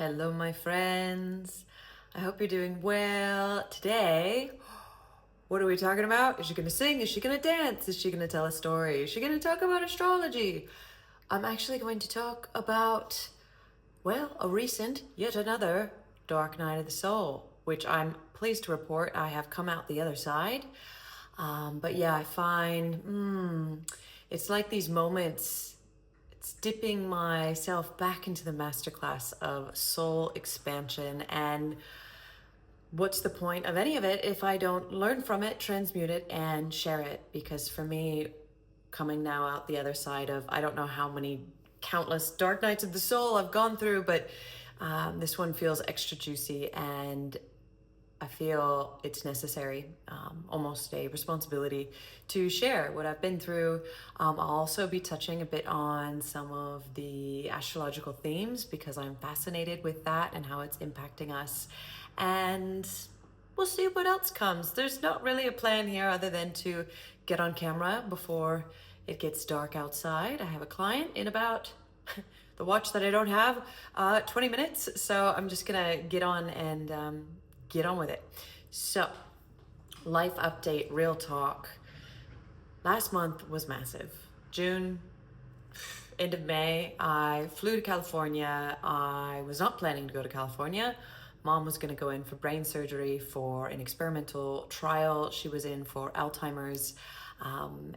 Hello, my friends. I hope you're doing well. Today, what are we talking about? Is she going to sing? Is she going to dance? Is she going to tell a story? Is she going to talk about astrology? I'm actually going to talk about, well, a recent, yet another dark night of the soul, which I'm pleased to report I have come out the other side. But yeah, I find it's like these moments. It's dipping myself back into the masterclass of soul expansion. And what's the point of any of it if I don't learn from it, transmute it, and share it? Because for me, coming now out the other side of, I don't know how many countless dark nights of the soul I've gone through, but this one feels extra juicy, and I feel it's necessary, almost a responsibility to share what I've been through. I'll also be touching a bit on some of the astrological themes because I'm fascinated with that and how it's impacting us. And we'll see what else comes. There's not really a plan here other than to get on camera before it gets dark outside. I have a client in about the watch that I don't have, 20 minutes. So I'm just gonna get on and get on with it. So, life update, real talk. Last month was massive. June, end of May, I flew to California. I was not planning to go to California. Mom was going to go in for brain surgery for an experimental trial. She was in for Alzheimer's,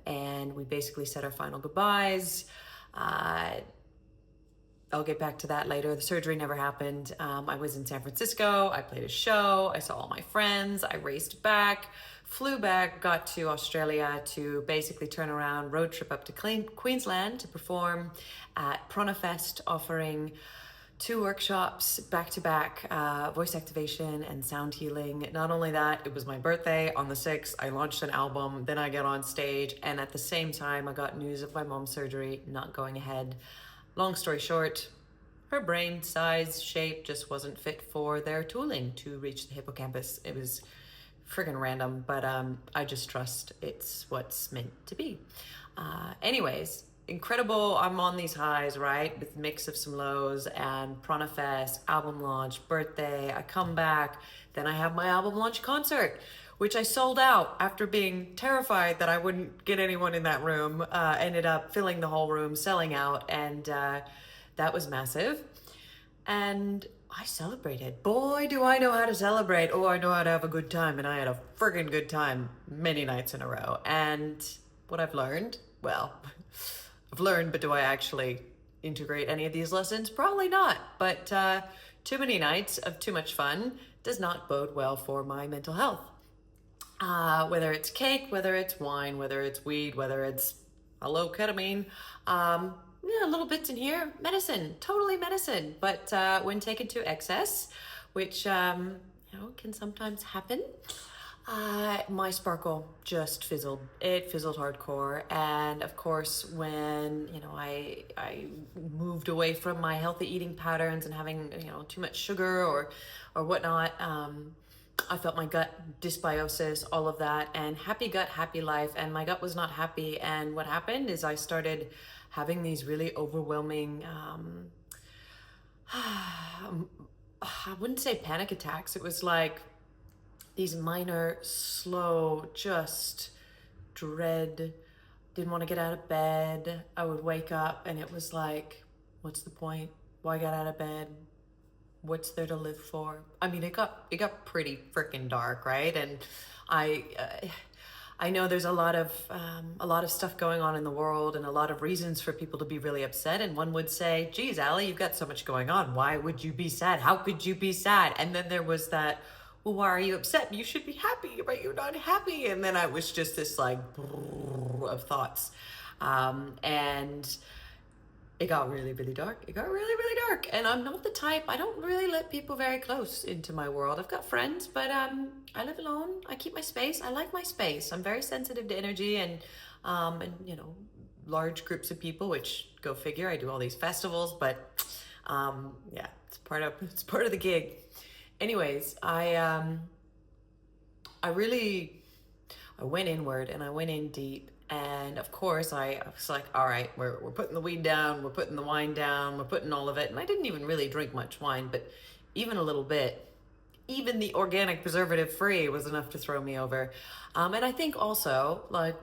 and we basically said our final goodbyes. I'll get back to that later. The surgery never happened. I was in San Francisco. I played a show. I saw all my friends. I raced back, flew back, got to Australia to basically turn around, road trip up to Queensland to perform at Pronafest, offering 2 workshops back-to-back, voice activation and sound healing. Not only that, it was my birthday on the 6th. I launched an album, then I get on stage, and at the same time, I got news of my mom's surgery not going ahead. Long story short, her brain size, shape just wasn't fit for their tooling to reach the hippocampus. It was friggin' random, but I just trust it's what's meant to be. Anyways, incredible. I'm on these highs, right? With a mix of some lows and Pronafest, album launch, birthday. I come back, then I have my album launch concert, which I sold out after being terrified that I wouldn't get anyone in that room. Ended up filling the whole room, selling out, and that was massive. And I celebrated. Boy, do I know how to celebrate. Oh, I know how to have a good time, and I had a friggin' good time many nights in a row. And what I've learned, well, I've learned, but do I actually integrate any of these lessons? Probably not. But too many nights of too much fun does not bode well for my mental health. Whether it's cake, whether it's wine, whether it's weed, whether it's a low ketamine, little bits in here, medicine, totally medicine. But when taken to excess, which can sometimes happen, my sparkle just fizzled. It fizzled hardcore. And of course, when I moved away from my healthy eating patterns and having too much sugar or whatnot, I felt my gut dysbiosis, all of that, and happy gut, happy life. And my gut was not happy. And what happened is I started having these really overwhelming, I wouldn't say panic attacks. It was like these minor, slow, just dread, didn't want to get out of bed. I would wake up and it was like, what's the point? Why get out of bed? What's there to live for? I mean, it got pretty freaking dark, right? And I know there's a lot of stuff going on in the world and a lot of reasons for people to be really upset. And one would say, geez, Allie, you've got so much going on. Why would you be sad? How could you be sad? And then there was that, well, why are you upset? You should be happy, but you're not happy. And then I was just this like of thoughts. And it got really, really dark. It got really, really dark. And I'm not the type, I don't really let people very close into my world. I've got friends, but I live alone. I keep my space. I like my space. I'm very sensitive to energy and large groups of people, which go figure. I do all these festivals, but it's part of the gig. Anyways, I went inward and I went in deep, And of course, I was like, all right, we're putting the weed down, we're putting the wine down, we're putting all of it. And I didn't even really drink much wine, but even a little bit, even the organic preservative free was enough to throw me over. And I think also, like,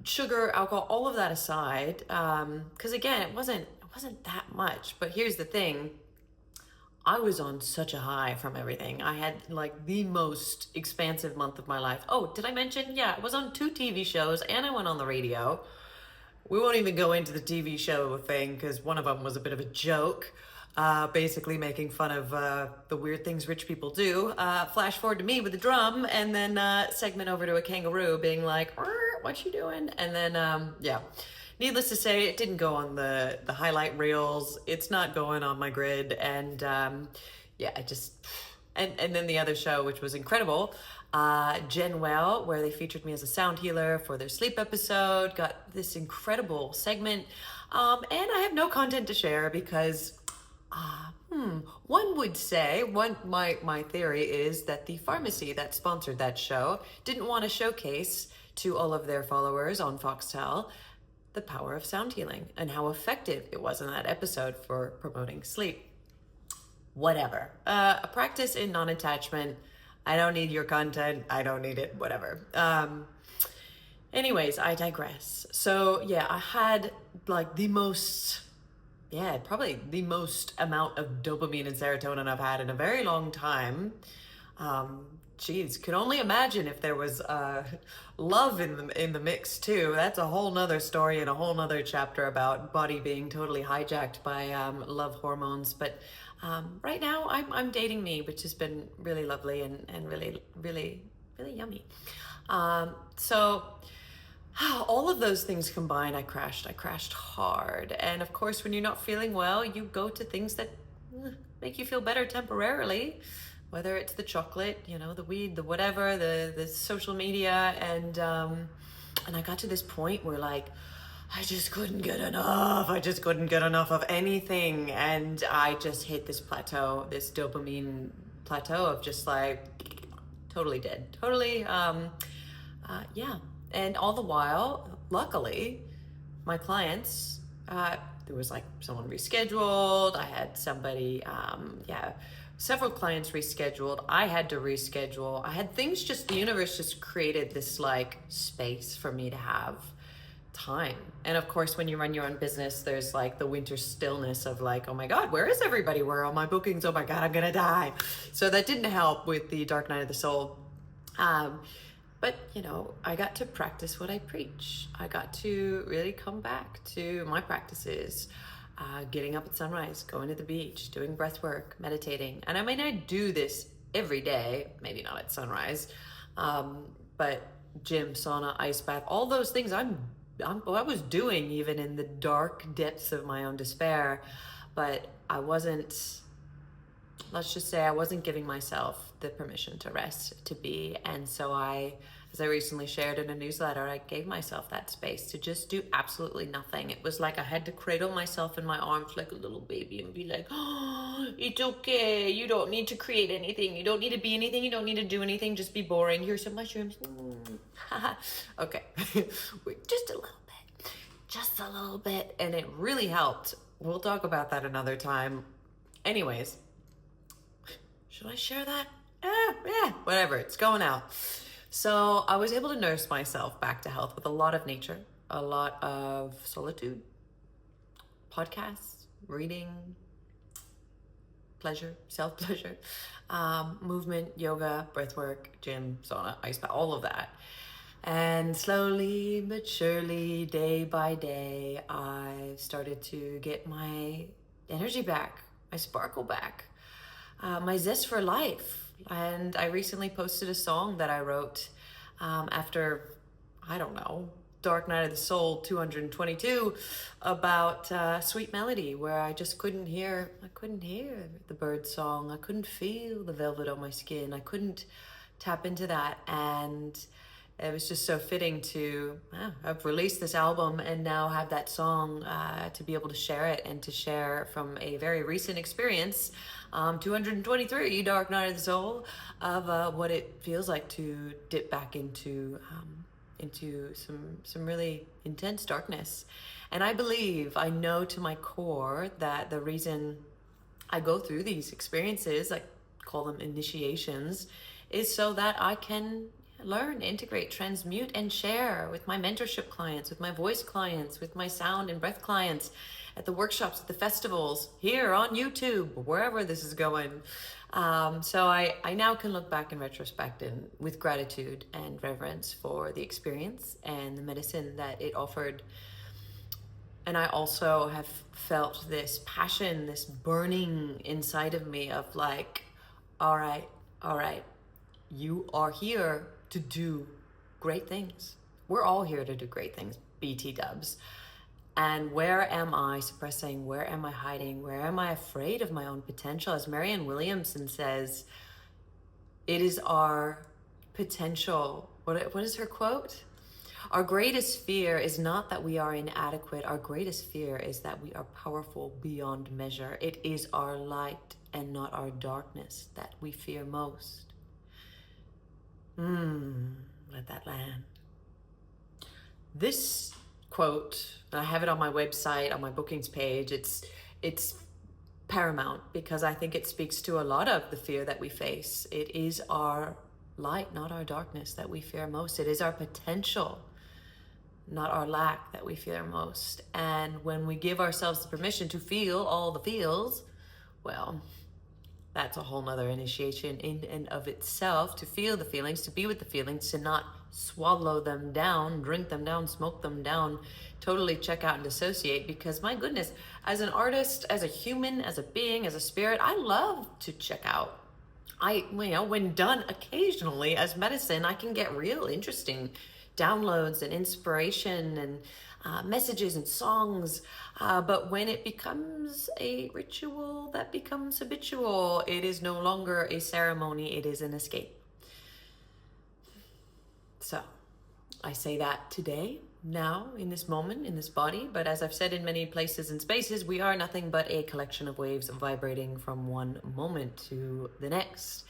sugar, alcohol, all of that aside, because again, it wasn't that much. But here's the thing. I was on such a high from everything. I had like the most expansive month of my life. Oh, did I mention? Yeah, I was on 2 TV shows and I went on the radio. We won't even go into the TV show thing because one of them was a bit of a joke, basically making fun of the weird things rich people do. Flash forward to me with a drum and then segment over to a kangaroo being like, what you doing? And then, yeah. Needless to say, it didn't go on the highlight reels. It's not going on my grid. And yeah, I just... And then the other show, which was incredible, Gen Well, where they featured me as a sound healer for their sleep episode, got this incredible segment. And I have no content to share because... one would say, my theory is that the pharmacy that sponsored that show didn't want to showcase to all of their followers on Foxtel the power of sound healing and how effective it was in that episode for promoting sleep. Whatever. A practice in non-attachment. I don't need your content. I don't need it. Whatever. Anyways, I digress. So yeah, I had like probably the most amount of dopamine and serotonin I've had in a very long time. Geez, could only imagine if there was love in the mix too. That's a whole nother story and a whole nother chapter about body being totally hijacked by love hormones. But right now I'm dating me, which has been really lovely and really, really, really yummy. So all of those things combined, I crashed hard. And of course, when you're not feeling well, you go to things that make you feel better temporarily. Whether it's the chocolate, you know, the weed, the whatever, the social media, and I got to this point where like I just couldn't get enough. I just couldn't get enough of anything, and I just hit this plateau, this dopamine plateau of just like totally dead, totally, yeah. And all the while, luckily, my clients, there was like someone rescheduled. I had somebody, several clients rescheduled. I had to reschedule. I had things just, the universe just created this like space for me to have time. And of course, when you run your own business, there's like the winter stillness of like, oh my God, where is everybody? Where are all my bookings? Oh my God, I'm gonna die. So that didn't help with the dark night of the soul. But, you know, I got to practice what I preach. I got to really come back to my practices, getting up at sunrise, going to the beach, doing breath work, meditating. And I mean, I do this every day, maybe not at sunrise, but gym, sauna, ice bath, all those things I was doing even in the dark depths of my own despair. But I wasn't, let's just say I wasn't giving myself the permission to rest, to be. And so as I recently shared in a newsletter, I gave myself that space to just do absolutely nothing. It was like I had to cradle myself in my arms like a little baby and be like, oh, it's okay. You don't need to create anything. You don't need to be anything. You don't need to do anything. Just be boring. Here's some mushrooms. Okay. Just a little bit. And it really helped. We'll talk about that another time. Anyways, should I share that? Yeah, whatever. It's going out. So I was able to nurse myself back to health with a lot of nature, a lot of solitude, podcasts, reading, pleasure, self-pleasure, movement, yoga, breathwork, gym, sauna, ice bath, all of that. And slowly but surely, day by day, I started to get my energy back, my sparkle back, my zest for life. And I recently posted a song that I wrote after, I don't know, Dark Night of the Soul 222 about Sweet Melody, where I just couldn't hear the bird song. I couldn't feel the velvet on my skin. I couldn't tap into that. And it was just so fitting to I've released this album and now have that song to be able to share it and to share from a very recent experience, 223 Dark Night of the Soul, of what it feels like to dip back into into some really intense darkness. And I know to my core that the reason I go through these experiences, I call them initiations, is so that I can learn, integrate, transmute, and share with my mentorship clients, with my voice clients, with my sound and breath clients, at the workshops, at the festivals, here on YouTube, wherever this is going. So I now can look back in retrospect and with gratitude and reverence for the experience and the medicine that it offered. And I also have felt this passion, this burning inside of me of like, all right, you are here to do great things. We're all here to do great things, BT dubs. And where am I suppressing? Where am I hiding? Where am I afraid of my own potential? As Marianne Williamson says, it is our potential. What is her quote? Our greatest fear is not that we are inadequate. Our greatest fear is that we are powerful beyond measure. It is our light and not our darkness that we fear most. Let that land. This quote, and I have it on my website, on my bookings page, it's paramount because I think it speaks to a lot of the fear that we face. It is our light, not our darkness, that we fear most. It is our potential, not our lack, that we fear most. And when we give ourselves the permission to feel all the feels, well, that's a whole nother initiation in and of itself, to feel the feelings, to be with the feelings, to not swallow them down, drink them down, smoke them down, totally check out and dissociate. Because my goodness, as an artist, as a human, as a being, as a spirit, I love to check out. When done occasionally as medicine, I can get real interesting downloads and inspiration and messages and songs. But when it becomes a ritual that becomes habitual, it is no longer a ceremony, it is an escape. So I say that today, now, in this moment, in this body. But as I've said in many places and spaces, we are nothing but a collection of waves vibrating from one moment to the next.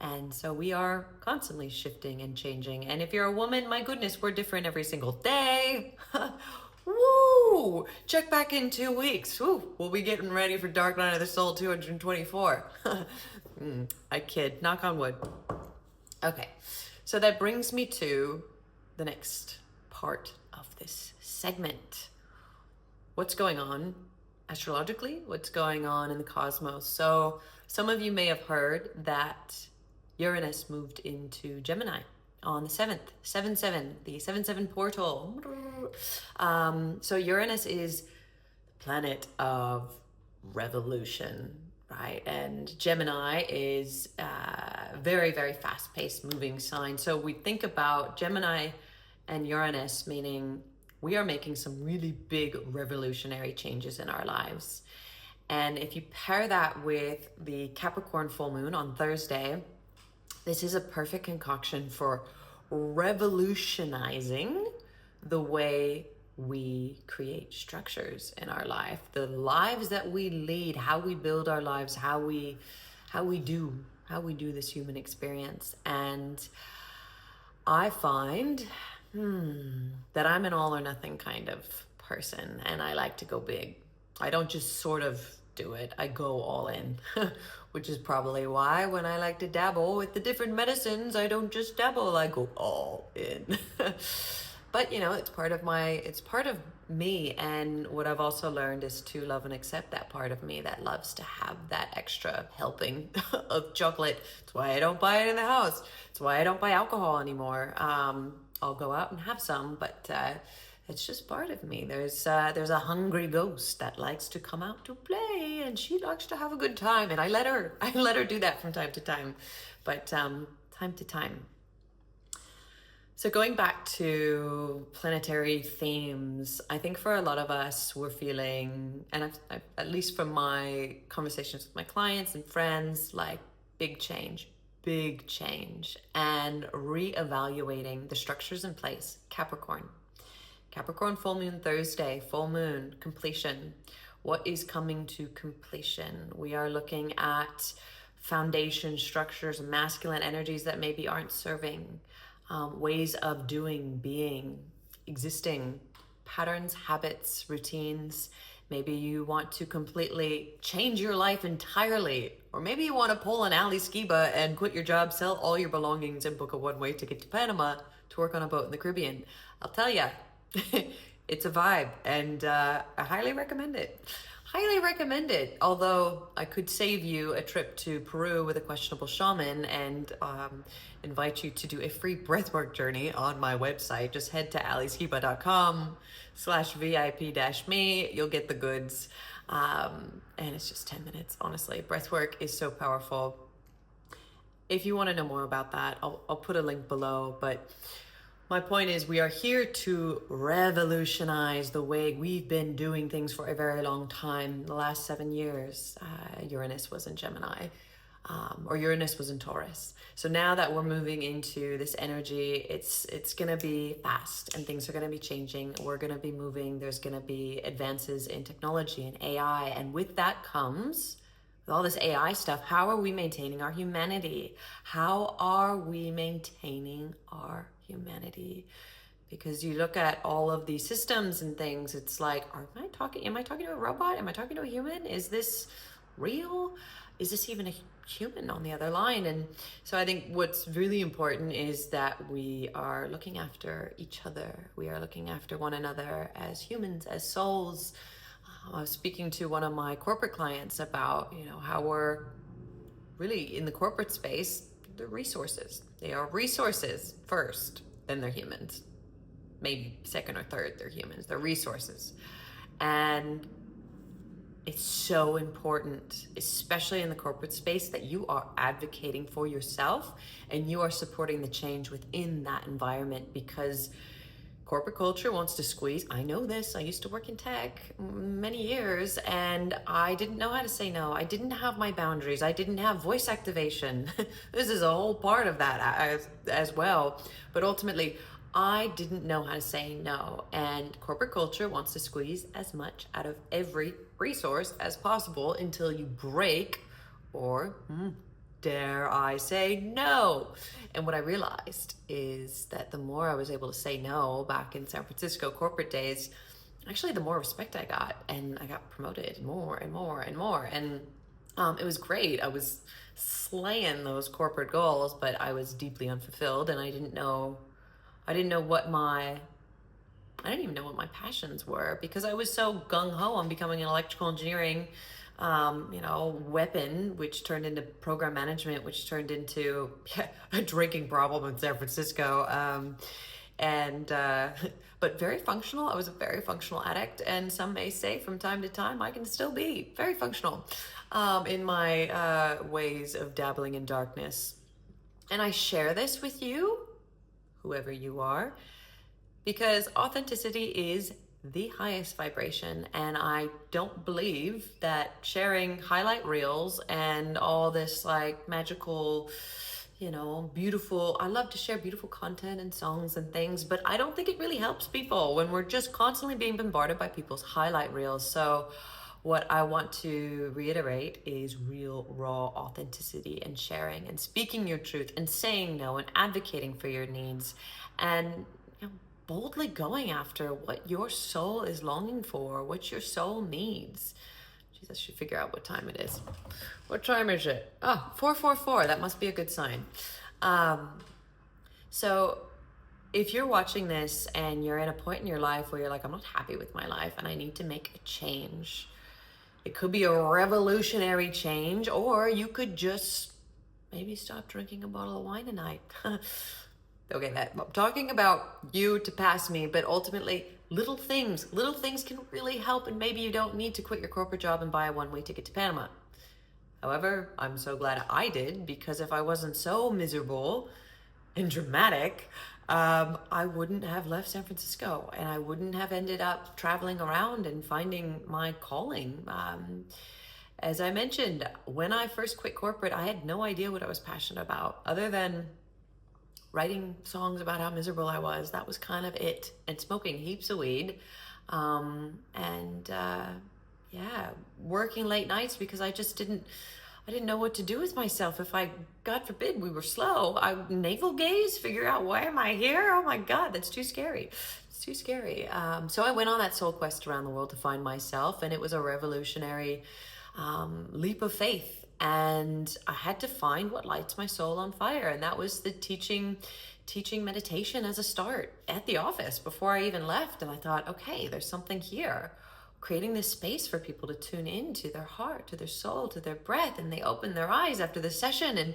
And so we are constantly shifting and changing. And if you're a woman, my goodness, we're different every single day. Woo! Check back in 2 weeks. Woo! We'll be getting ready for Dark Night of the Soul 224. I kid. Knock on wood. Okay. So that brings me to the next part of this segment. What's going on astrologically? What's going on in the cosmos? So some of you may have heard that Uranus moved into Gemini on the 7th, 7-7, the 7-7 portal. So Uranus is the planet of revolution, right? And Gemini is a very, very fast-paced moving sign. So we think about Gemini and Uranus, meaning we are making some really big revolutionary changes in our lives. And if you pair that with the Capricorn Full Moon on Thursday, this is a perfect concoction for revolutionizing the way we create structures in our life, the lives that we lead, how we build our lives, how we do this human experience. And I find that I'm an all or nothing kind of person, and I like to go big. I don't just sort of do it, I go all in. Which is probably why when I like to dabble with the different medicines, I don't just dabble, I go all in. But it's part of me. And what I've also learned is to love and accept that part of me that loves to have that extra helping of chocolate. It's why I don't buy it in the house. It's why I don't buy alcohol anymore. I'll go out and have some, but it's just part of me. There's a hungry ghost that likes to come out to play, and she likes to have a good time, and I let her do that from time to time, but time to time. So going back to planetary themes, I think for a lot of us, we're feeling, and I've at least from my conversations with my clients and friends, like big change, and reevaluating the structures in place. Capricorn Full Moon Thursday, full moon, completion. What is coming to completion? We are looking at foundation structures, masculine energies that maybe aren't serving. ways of doing, being, existing, patterns, habits, routines. Maybe you want to completely change your life entirely. Or maybe you want to pull an Ali Skiba and quit your job, sell all your belongings, and book a one-way ticket to Panama to work on a boat in the Caribbean. I'll tell ya, it's a vibe, and I highly recommend it. Highly recommend it. Although I could save you a trip to Peru with a questionable shaman and invite you to do a free breathwork journey on my website. Just head to aliskiba.com/VIP-me. You'll get the goods. And it's just 10 minutes, honestly. Breathwork is so powerful. If you want to know more about that, I'll put a link below. But my point is, we are here to revolutionize the way we've been doing things for a very long time. The last 7 years, Uranus was in Gemini, or Uranus was in Taurus. So now that we're moving into this energy, it's going to be fast and things are going to be changing. We're going to be moving. There's going to be advances in technology and AI. And with that comes, with all this AI stuff, how are we maintaining our humanity? How are we maintaining our humanity? Because you look at all of these systems and things, it's like, am I talking to a robot? Am I talking to a human? Is this real? Is this even a human on the other line? And so I think what's really important is that we are looking after each other. We are looking after one another as humans, as souls. I was speaking to one of my corporate clients about, how we're really in the corporate space. They're resources. They are resources first, then they're humans. Maybe second or third, they're humans. They're resources. And it's so important, especially in the corporate space, that you are advocating for yourself and you are supporting the change within that environment, because corporate culture wants to squeeze. I know this. I used to work in tech many years and I didn't know how to say no. I didn't have my boundaries. I didn't have voice activation. This is a whole part of that as well. But ultimately, I didn't know how to say no. And corporate culture wants to squeeze as much out of every resource as possible until you break or dare I say no. And what I realized is that the more I was able to say no back in San Francisco corporate days, actually the more respect I got, and I got promoted more and more and more. And it was great. I was slaying those corporate goals, but I was deeply unfulfilled, and I didn't even know what my passions were, because I was so gung-ho on becoming an electrical engineering weapon, which turned into program management, which turned into a drinking problem in San Francisco. But very functional. I was a very functional addict, and some may say from time to time I can still be very functional in my ways of dabbling in darkness. And I share this with you, whoever you are, because authenticity is the highest vibration, and I don't believe that sharing highlight reels and all this like magical, beautiful, I love to share beautiful content and songs and things, but I don't think it really helps people when we're just constantly being bombarded by people's highlight reels. So what I want to reiterate is real, raw authenticity and sharing and speaking your truth and saying no and advocating for your needs and boldly going after what your soul is longing for, what your soul needs. Jeez, I should figure out what time it is. What time is it? 4:44. That must be a good sign. So if you're watching this and you're at a point in your life where you're like, I'm not happy with my life and I need to make a change. It could be a revolutionary change, or you could just maybe stop drinking a bottle of wine a night. Okay, I'm talking about you to pass me, but ultimately little things can really help, and maybe you don't need to quit your corporate job and buy a one-way ticket to Panama. However, I'm so glad I did, because if I wasn't so miserable and dramatic, I wouldn't have left San Francisco and I wouldn't have ended up traveling around and finding my calling. As I mentioned, when I first quit corporate, I had no idea what I was passionate about other than writing songs about how miserable I was. That was kind of it. And smoking heaps of weed. Working late nights because I I didn't know what to do with myself if I, God forbid, we were slow. I navel gaze, figure out why am I here? Oh my God, that's too scary. It's too scary. So I went on that soul quest around the world to find myself, and it was a revolutionary leap of faith. And I had to find what lights my soul on fire, and that was the teaching meditation as a start at the office before I even left. And I thought, okay, there's something here, creating this space for people to tune into their heart, to their soul, to their breath, and they open their eyes after the session and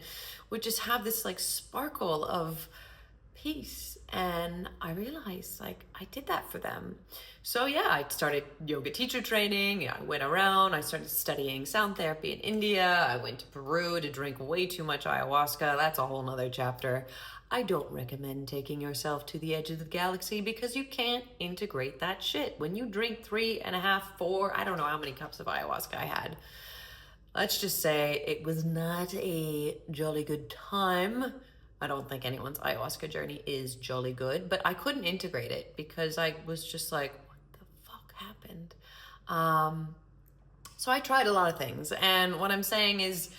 would just have this like sparkle of peace. And I realized like I did that for them. So yeah, I started yoga teacher training. I went around, I started studying sound therapy in India. I went to Peru to drink way too much ayahuasca. That's a whole nother chapter. I don't recommend taking yourself to the edge of the galaxy because you can't integrate that shit. When you drink 3.5, 4, I don't know how many cups of ayahuasca I had. Let's just say it was not a jolly good time. I don't think anyone's ayahuasca journey is jolly good, but I couldn't integrate it because I was just like, what the fuck happened? So I tried a lot of things. And what I'm saying is,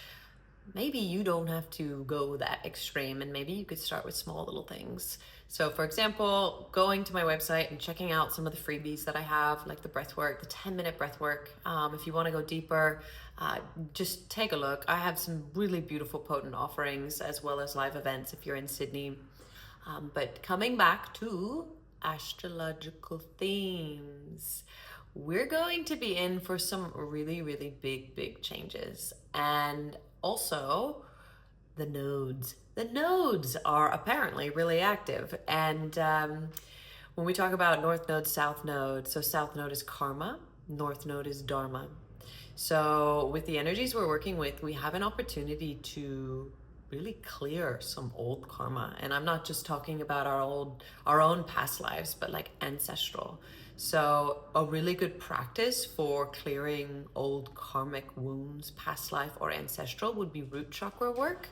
maybe you don't have to go that extreme, and maybe you could start with small little things. So for example, going to my website and checking out some of the freebies that I have, like the breath work, the 10-minute breath work. If you want to go deeper, just take a look. I have some really beautiful, potent offerings as well as live events if you're in Sydney. But coming back to astrological themes, we're going to be in for some really, really big changes. And also, the nodes. The nodes are apparently really active. And when we talk about North Node, South Node, so South Node is karma, North Node is dharma. So with the energies we're working with, we have an opportunity to really clear some old karma. And I'm not just talking about our own past lives, but like ancestral. So a really good practice for clearing old karmic wounds, past life or ancestral, would be root chakra work.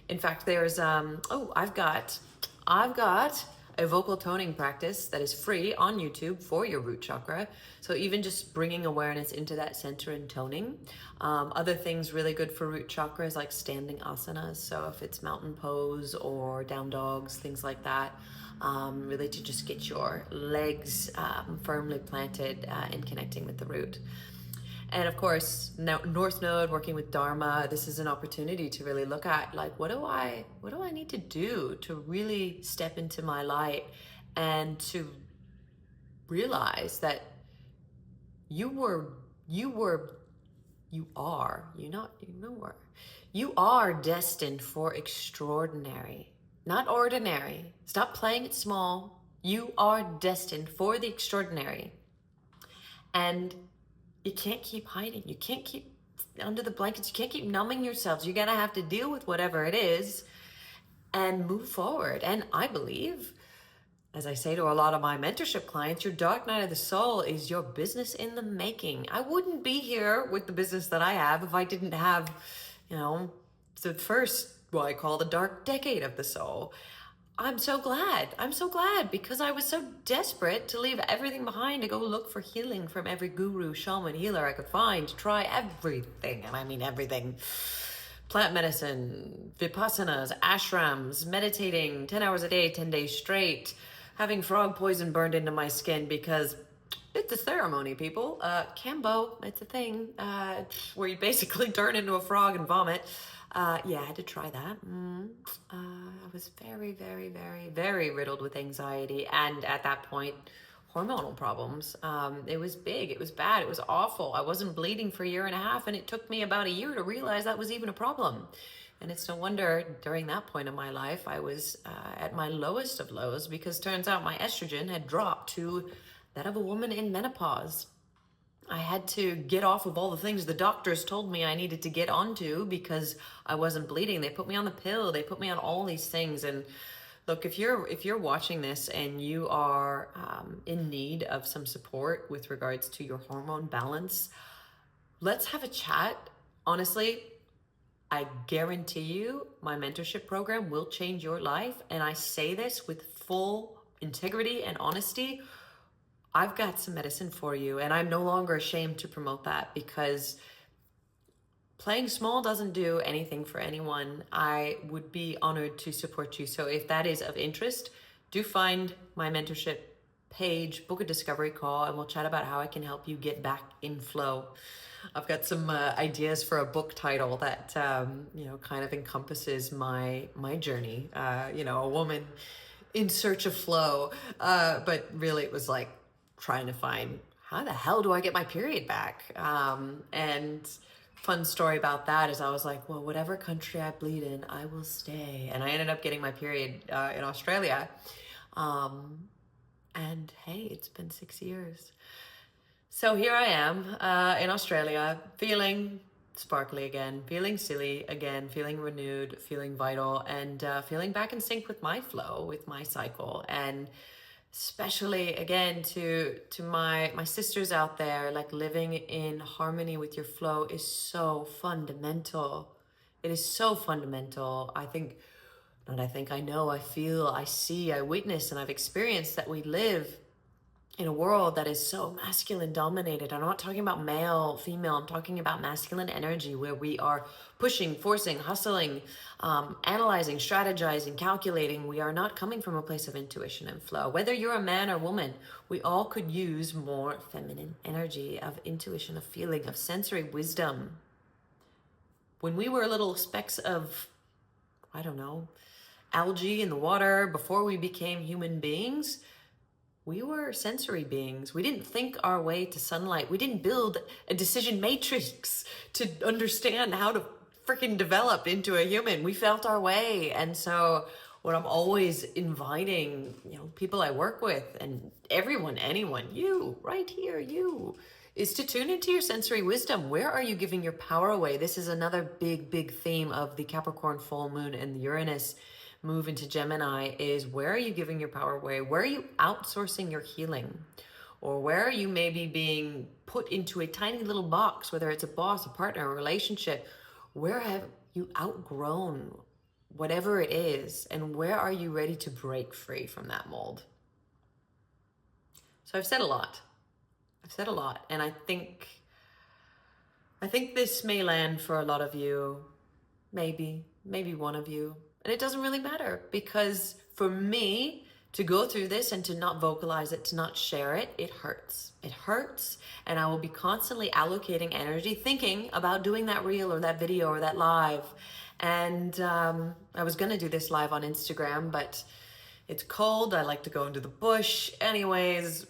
In fact, there's I've got a vocal toning practice that is free on YouTube for your root chakra. So even just bringing awareness into that center and toning. Other things really good for root chakra is like standing asanas. So if it's mountain pose or down dogs, things like that. Really to just get your legs firmly planted in connecting with the root. And of course, now North Node, working with Dharma, this is an opportunity to really look at like, what do I need to do to really step into my light and to realize that you are destined for extraordinary. Not ordinary. Stop playing it small. You are destined for the extraordinary. And you can't keep hiding. You can't keep under the blankets. You can't keep numbing yourselves. You're going to have to deal with whatever it is and move forward. And I believe, as I say to a lot of my mentorship clients, your dark night of the soul is your business in the making. I wouldn't be here with the business that I have if I didn't have, the first, what I call the dark decade of the soul. I'm so glad because I was so desperate to leave everything behind to go look for healing from every guru, shaman, healer I could find, to try everything. And I mean everything. Plant medicine, vipassanas, ashrams, meditating 10 hours a day, 10 days straight, having frog poison burned into my skin because it's a ceremony, people. Kambo, it's a thing where you basically turn into a frog and vomit. I had to try that. I was very, very, very, very riddled with anxiety, and at that point, hormonal problems. It was big, it was bad, it was awful. I wasn't bleeding for a year and a half, and it took me about a year to realize that was even a problem. And it's no wonder during that point in my life, I was at my lowest of lows, because turns out my estrogen had dropped to that of a woman in menopause. I had to get off of all the things the doctors told me I needed to get onto because I wasn't bleeding. They put me on the pill. They put me on all these things. And look, if you're watching this and you are in need of some support with regards to your hormone balance, let's have a chat. Honestly, I guarantee you my mentorship program will change your life. And I say this with full integrity and honesty. I've got some medicine for you, and I'm no longer ashamed to promote that, because playing small doesn't do anything for anyone. I would be honored to support you. So if that is of interest, do find my mentorship page, book a discovery call, and we'll chat about how I can help you get back in flow. I've got some ideas for a book title that kind of encompasses my journey. A woman in search of flow, but really it was like trying to find, how the hell do I get my period back? And fun story about that is I was like, well, whatever country I bleed in, I will stay. And I ended up getting my period in Australia. And hey, it's been 6 years. So here I am in Australia, feeling sparkly again, feeling silly again, feeling renewed, feeling vital, and feeling back in sync with my flow, with my cycle. And especially again to my sisters out there, like living in harmony with your flow is so fundamental. It is so fundamental. I know, I feel, I see, I witness, and I've experienced that we live in a world that is so masculine dominated. I'm not talking about male, female, I'm talking about masculine energy, where we are pushing, forcing, hustling, analyzing, strategizing, calculating. We are not coming from a place of intuition and flow. Whether you're a man or woman, we all could use more feminine energy, of intuition, of feeling, of sensory wisdom. When we were little specks of, I don't know, algae in the water before we became human beings, we were sensory beings. We didn't think our way to sunlight. We didn't build a decision matrix to understand how to freaking develop into a human. We felt our way. And so what I'm always inviting, people I work with and everyone, anyone, you right here, you, is to tune into your sensory wisdom. Where are you giving your power away? This is another big theme of the Capricorn Full Moon and the Uranus move into Gemini, is where are you giving your power away? Where are you outsourcing your healing? Or where are you maybe being put into a tiny little box, whether it's a boss, a partner, a relationship? Where have you outgrown whatever it is? And where are you ready to break free from that mold? So I've said a lot. And I think this may land for a lot of you, maybe one of you. And it doesn't really matter, because for me to go through this and to not vocalize it, to not share it, it hurts. It hurts. And I will be constantly allocating energy thinking about doing that reel or that video or that live. And I was going to do this live on Instagram, but it's cold. I like to go into the bush. Anyways,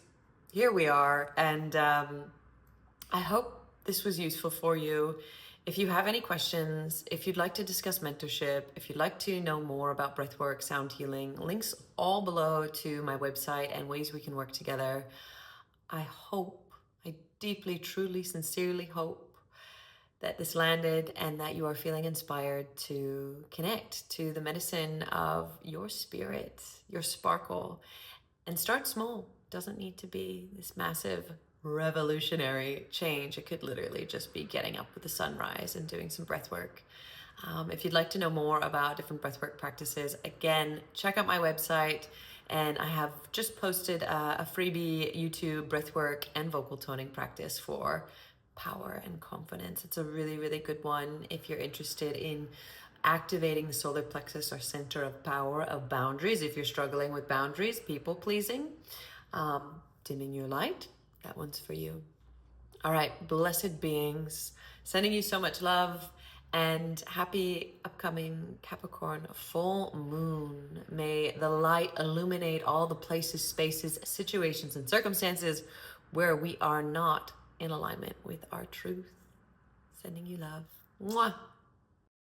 here we are. And I hope this was useful for you. If you have any questions, if you'd like to discuss mentorship, if you'd like to know more about breathwork, sound healing, links all below to my website and ways we can work together. I deeply, truly, sincerely hope that this landed and that you are feeling inspired to connect to the medicine of your spirit, your sparkle, and start small. Doesn't need to be this massive revolutionary change. It could literally just be getting up with the sunrise and doing some breath work. If you'd like to know more about different breathwork practices, again, check out my website. And I have just posted a freebie YouTube breathwork and vocal toning practice for power and confidence. It's a really good one if you're interested in activating the solar plexus, or center of power, of boundaries. If you're struggling with boundaries, people pleasing, dimming your light, that one's for you. All right, blessed beings, sending you so much love, and happy upcoming Capricorn full moon. May the light illuminate all the places, spaces, situations, and circumstances where we are not in alignment with our truth. Sending you love. Mwah.